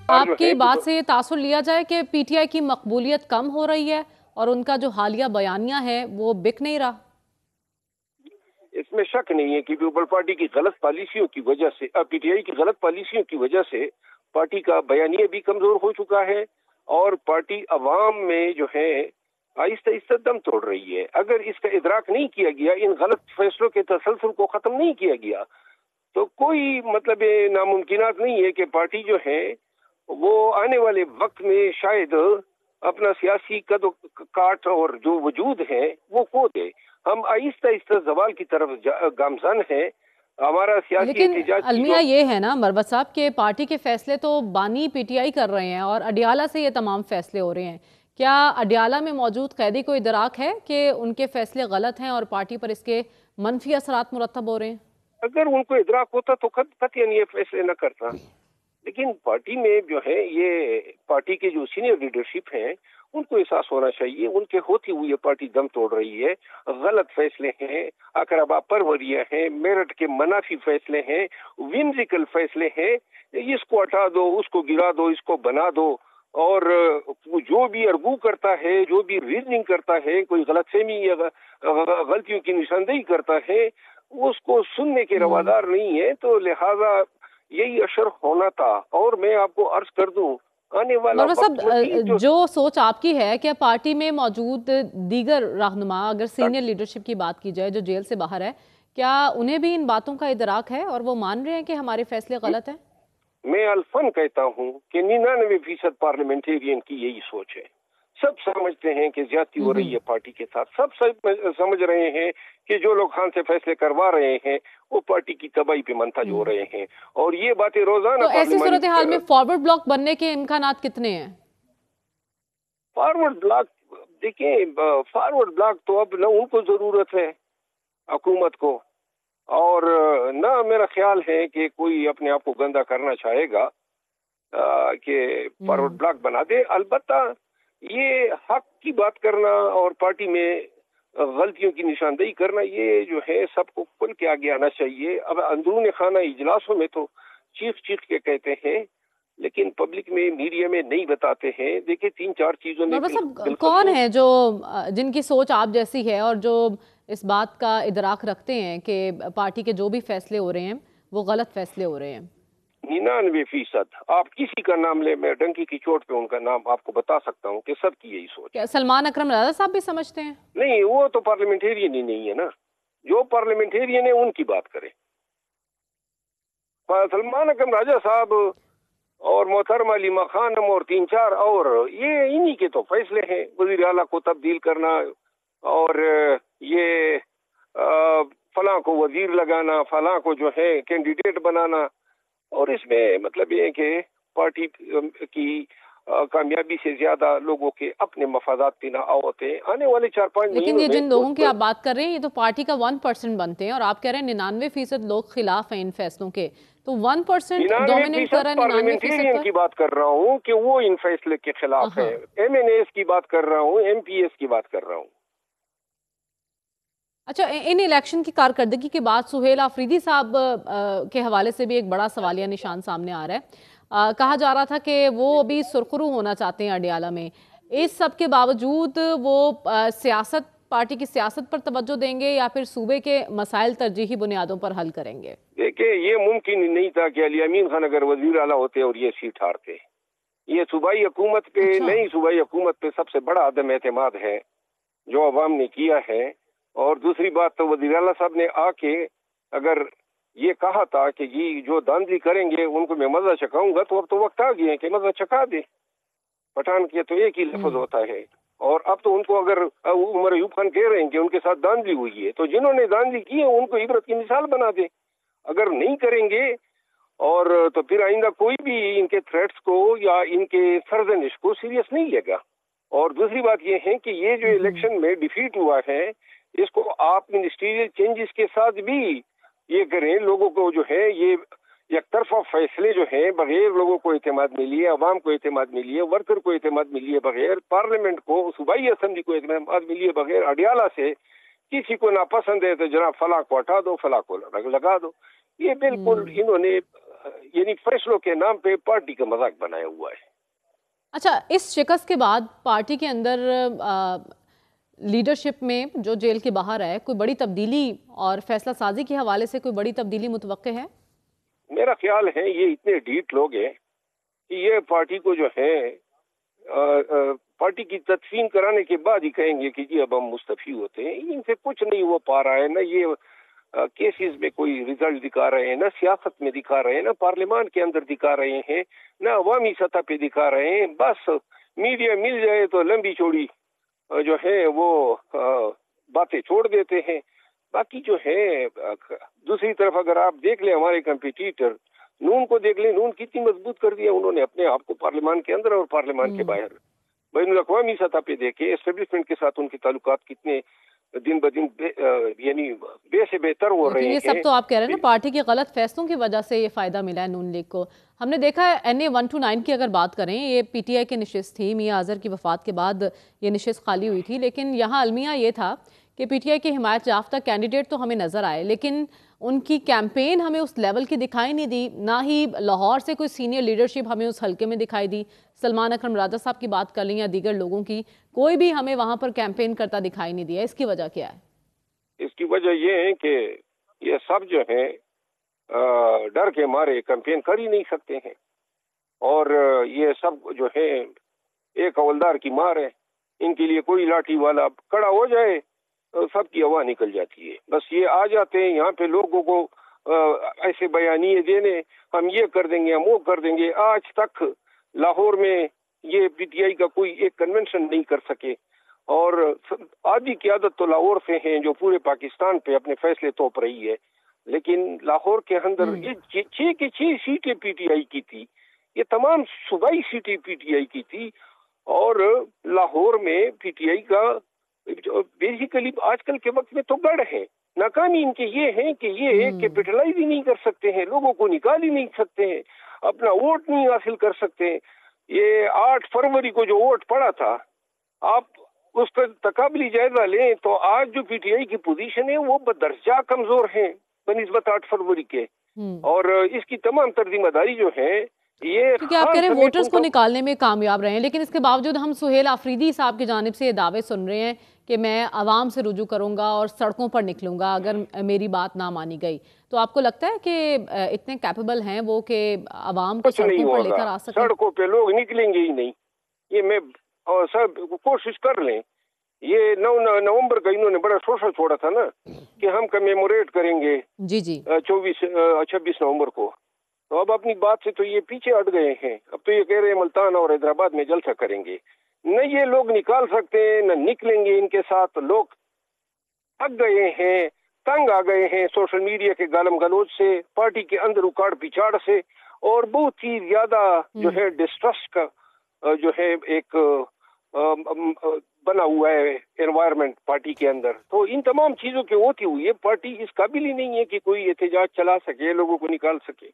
जो आपकी है बात से ये तासुर लिया जाए कि पीटीआई की मकबूलियत कम हो रही है और उनका जो हालिया बयानिया है वो बिक नहीं रहा। इसमें शक नहीं है कि पीपल पार्टी की गलत पॉलिसियों की वजह से, पीटीआई की गलत पॉलिसियों की वजह से पार्टी का बयानिया भी कमजोर हो चुका है और पार्टी अवाम में जो है आहिस्ता आहिस्ता दम तोड़ रही है। अगर इसका इदराक नहीं किया गया, इन गलत फैसलों के तसलसल को खत्म नहीं किया गया, तो कोई मतलब ये नामुमकिनात नहीं है कि पार्टी जो है वो आने वाले वक्त में शायद अपना सियासी कद काट और जो वजूद है वो खो दे। हम आहिस्ता आहिस्ता जवाल की तरफ गामजन है। हमारा सियासी लेकिन एहतजाज की अलमिया जो ये है ना मरवत साहब के पार्टी के फैसले तो बानी पीटीआई कर रहे हैं और अडियाला से ये तमाम फैसले हो रहे हैं। क्या अडियाला में मौजूद कैदी को इदराक है कि उनके फैसले गलत हैं और पार्टी पर इसके मनफी असरात मुरतब हो रहे हैं? अगर उनको इदराक होता तो कतई ये फैसले न करता। लेकिन पार्टी में जो है ये पार्टी के जो सीनियर लीडरशिप हैं उनको एहसास होना चाहिए, उनके होती हुई ये पार्टी दम तोड़ रही है। गलत फैसले हैं, अकरबा परवरियां हैं, मेरठ के मनाफी फैसले हैं, विम्सिकल फैसले हैं। इसको हटा दो, उसको गिरा दो, इसको बना दो। और जो भी अर्गू करता है, जो भी रीजनिंग करता है, कोई गलतफहमी या गलतियों की निशानदेही करता है, उसको सुनने के रवादार नहीं है। तो लिहाजा यही असर होना था। और मैं आपको अर्ज कर दूं, आने वाला मरवत वक्त साहब जो सोच आपकी है कि पार्टी में मौजूद दीगर रहनुमा, अगर सीनियर लीडरशिप की बात की जाए जो जेल से बाहर है, क्या उन्हें भी इन बातों का इदराक है और वो मान रहे हैं कि हमारे फैसले गलत हैं? मैं अल्फन कहता हूं कि 99% पार्लियामेंटेरियन की यही सोच है। सब समझते हैं कि ज्यादती हो रही है पार्टी के साथ। सब समझ रहे हैं कि जो लोग खान से फैसले करवा रहे हैं वो पार्टी की तबाही पे मंतज हो रहे हैं। और ये बातें रोजाना तो ऐसी सूरत हाल में फॉरवर्ड ब्लॉक बनने के इम्कानात कितने हैं? फॉरवर्ड ब्लॉक, देखिए, फॉरवर्ड ब्लॉक तो अब न उनको जरूरत है हुकूमत को, और ना मेरा ख्याल है कि कोई अपने आप को गंदा करना चाहेगा कि फॉरवर्ड ब्लॉक बना दे। अलबत्ता ये हक की बात करना और पार्टी में गलतियों की निशानदेही करना, ये जो है सबको खुल के आगे आना चाहिए। अब अंदरून खाना इजलासों में तो चीख चीख के कहते हैं, लेकिन पब्लिक में, मीडिया में नहीं बताते हैं। देखिए, 3-4 चीजों ने कौन है जो जिनकी सोच आप जैसी है और जो इस बात का इदराक रखते हैं कि पार्टी के जो भी फैसले हो रहे हैं वो गलत फैसले हो रहे हैं? 99%। आप किसी का नाम ले, मैं डंकी की चोट पे उनका नाम आपको बता सकता हूँ कि सबकी यही सोच। क्या सलमान अकरम राजा साहब भी समझते हैं? नहीं, वो तो पार्लियामेंटेरियन ही नहीं है ना। जो पार्लियामेंटेरियन है उनकी बात करें। सलमान अकरम राजा साहब और मोहतरमा अलीमा खानम और 3-4 और ये इन्हीं के तो फैसले हैं। वजीर आला को तब्दील करना और ये फलां को वजीर लगाना, फलां को जो है कैंडिडेट बनाना। और इसमें मतलब ये है कि पार्टी की कामयाबी से ज्यादा लोगों के अपने मफादात पे ना होते हैं। आने वाले 4-5 लेकिन महीनों ये में जिन लोगों की आप बात कर रहे हैं ये तो पार्टी का 1% बनते हैं और आप कह रहे हैं 99% लोग खिलाफ हैं इन फैसलों के। तो 1% डोमिनेट कर रहा है 99% पर? की बात कर रहा हूँ कि वो इन फैसले के खिलाफ है। MNAs की बात कर रहा हूँ, MPs की बात कर रहा हूँ। अच्छा, इन इलेक्शन की कारकर्दगी के बाद सुहेल आफरीदी साहब के हवाले से भी एक बड़ा सवालिया निशान सामने आ रहा है। कहा जा रहा था कि वो अभी सुरखरू होना चाहते हैं अडियाला में। इस सब के बावजूद वो सियासत, पार्टी की सियासत पर तवज्जो देंगे या फिर सूबे के मसाइल तरजीही बुनियादों पर हल करेंगे? देखिए, ये मुमकिन नहीं था कि अली अमीन खान अगर वजीर आला होते और ये सीट हारते। ये सूबाई हुकूमत पे, नई सूबाई हुकूमत पे सबसे बड़ा अदम एतमाद है जो अवाम ने किया है। और दूसरी बात तो वजीर आला साहब ने आके अगर ये कहा था कि जी जो दांधी करेंगे उनको मैं मजा चखाऊंगा, तो अब तो वक्त आ गया है कि मजा चखा दे। पठान के तो एक ही लफ्ज होता है। और अब तो उनको अगर उमर अयूब खान कह रहे हैं कि उनके साथ दांधी हुई है, तो जिन्होंने दांधी की है उनको इबरत की मिसाल बना दे। अगर नहीं करेंगे और तो फिर आइंदा कोई भी इनके थ्रेट्स को या इनके सरजनिश को सीरियस नहीं लेगा। और दूसरी बात ये है कि ये जो इलेक्शन में डिफीट हुआ है, इसको आप मिनिस्ट्रियल चेंजेस के साथ भी ये करें। लोगों को जो है ये एक तरफा फैसले जो है बगैर लोगों को एतमाद मिली है, अवाम को एतमाद मिली है, वर्कर को एतमाद मिली है बगैर, पार्लियामेंट को, सूबाई असेंबली को एतमाद मिली है बगैर, अडियाला से किसी को नापसंद है तो जनाब फला को हटा दो, फला को लगा दो। ये बिल्कुल इन्होंने यानी फैसलों के नाम पे पार्टी का मजाक बनाया हुआ है। अच्छा, इस शिकस्त के बाद पार्टी के अंदर लीडरशिप में जो जेल के बाहर है, कोई बड़ी तब्दीली और फैसला साजी के हवाले से कोई बड़ी तब्दीली मुतवक्के है? मेरा ख्याल है ये इतने ढीठ लोग हैं कि ये पार्टी को जो है पार्टी की तदफीन कराने के बाद ही कहेंगे कि जी अब हम मुस्तफी होते हैं। इनसे कुछ नहीं हो पा रहा है, ना ये केसेस में कोई रिजल्ट दिखा रहे हैं, ना सियासत में दिखा रहे हैं, ना पार्लियामान के अंदर दिखा रहे हैं, ना अवामी सतह पे दिखा रहे हैं। बस मीडिया मिल जाए तो लंबी चौड़ी जो है वो बातें छोड़ देते हैं। बाकी जो है दूसरी तरफ अगर आप देख लें हमारे कंपटीटर नून को देख लें, नून कितनी मजबूत कर दिया उन्होंने अपने आप को पार्लियामान के अंदर और पार्लियामान के बाहर। बैनुल-अक़वामी सतह पे देखे एस्टेब्लिशमेंट के साथ उनके ताल्लुकात कितने दिन ब दिन यानी से बेहतर हो रहे हैं। ये सब तो आप कह रहे हैं ना पार्टी के गलत फैसलों की वजह से ये फायदा मिला है नून लीग को। हमने देखा है NA 129 की अगर बात करें, ये PTI की नशिस्त थी, मियां अजहर की वफात के बाद ये नशिस्त खाली हुई थी, लेकिन यहाँ अलमिया ये था कि PTI के हिमायत याफ्ता कैंडिडेट तो हमें नजर आए, लेकिन उनकी कैंपेन हमें उस लेवल की दिखाई नहीं दी, ना ही लाहौर से कोई सीनियर लीडरशिप हमें उस हल्के में दिखाई दी। सलमान अकरम राजा साहब की बात कर लें या दीगर लोगों की, कोई भी हमें वहां पर कैंपेन करता दिखाई नहीं दिया। इसकी वजह क्या है? इसकी वजह ये है कि ये सब जो है डर के मारे कैंपेन कर ही नहीं सकते हैं, और ये सब जो है एक हवलदार की मार है। इनके लिए कोई लाठी वाला खड़ा हो जाए तो सबकी हवा निकल जाती है। बस ये आ जाते हैं यहाँ पे लोगों को ऐसे बयानिए देने, हम ये कर देंगे, हम वो कर देंगे। आज तक लाहौर में ये PTI का कोई एक कन्वेंशन नहीं कर सके, और आधी क़यादत तो लाहौर से हैं जो पूरे पाकिस्तान पे अपने फैसले तोप रही है। लेकिन लाहौर के अंदर ये 6 की 6 सीटें PTI की थी, ये तमाम सूबाई सीटें PTI की थी, और लाहौर में PTI का बेसिकली आजकल के वक्त में तो गढ़ है। नाकामी इनके ये है कि ये कैपिटलाइज ही नहीं कर सकते हैं, लोगों को निकाल ही नहीं सकते हैं, अपना वोट नहीं हासिल कर सकते। ये 8 फरवरी को जो वोट पड़ा था, आप उसका तकाबली जायजा लें तो आज जो PTI की पोजीशन है वो बदरजा कमजोर है बनिस्बत 8 फरवरी के, और इसकी तमाम तर्जुमादारी जो है ये क्योंकि आप कह रहे हैं वोटर्स को निकालने में कामयाब रहे हैं, लेकिन इसके बावजूद हम सुहेल आफरीदी साहब की जानिब से ये दावे सुन रहे हैं कि मैं आवाम से रुजू करूंगा और सड़कों पर निकलूंगा अगर मेरी बात ना मानी गई। तो आपको लगता है कि इतने कैपेबल हैं वो कि आवाम को सड़कों पर लेकर आ सकें? सड़कों पे लोग निकलेंगे ही नहीं, ये मैं सब कोशिश कर लें। ये 9 नवंबर का इन्होंने बड़ा शोषण छोड़ा था ना कि हम कमेमोरेट करेंगे जी 26 नवंबर को, तो अब अपनी बात से तो ये पीछे हट गए हैं। अब तो ये कह रहे हैं मुल्तान और हैदराबाद में जलसा करेंगे। न ये लोग निकाल सकते हैं, न निकलेंगे इनके साथ। लोग थक गए हैं, तंग आ गए हैं सोशल मीडिया के गालम गलोच से, पार्टी के अंदर उखाड़ पिछाड़ से, और बहुत ही ज्यादा जो है डिस्ट्रस्ट का जो है एक बना हुआ है एनवायरनमेंट पार्टी के अंदर। तो इन तमाम चीजों के होती हुई ये पार्टी इस काबिल ही नहीं है कि कोई एहतजाज चला सके, लोगों को निकाल सके।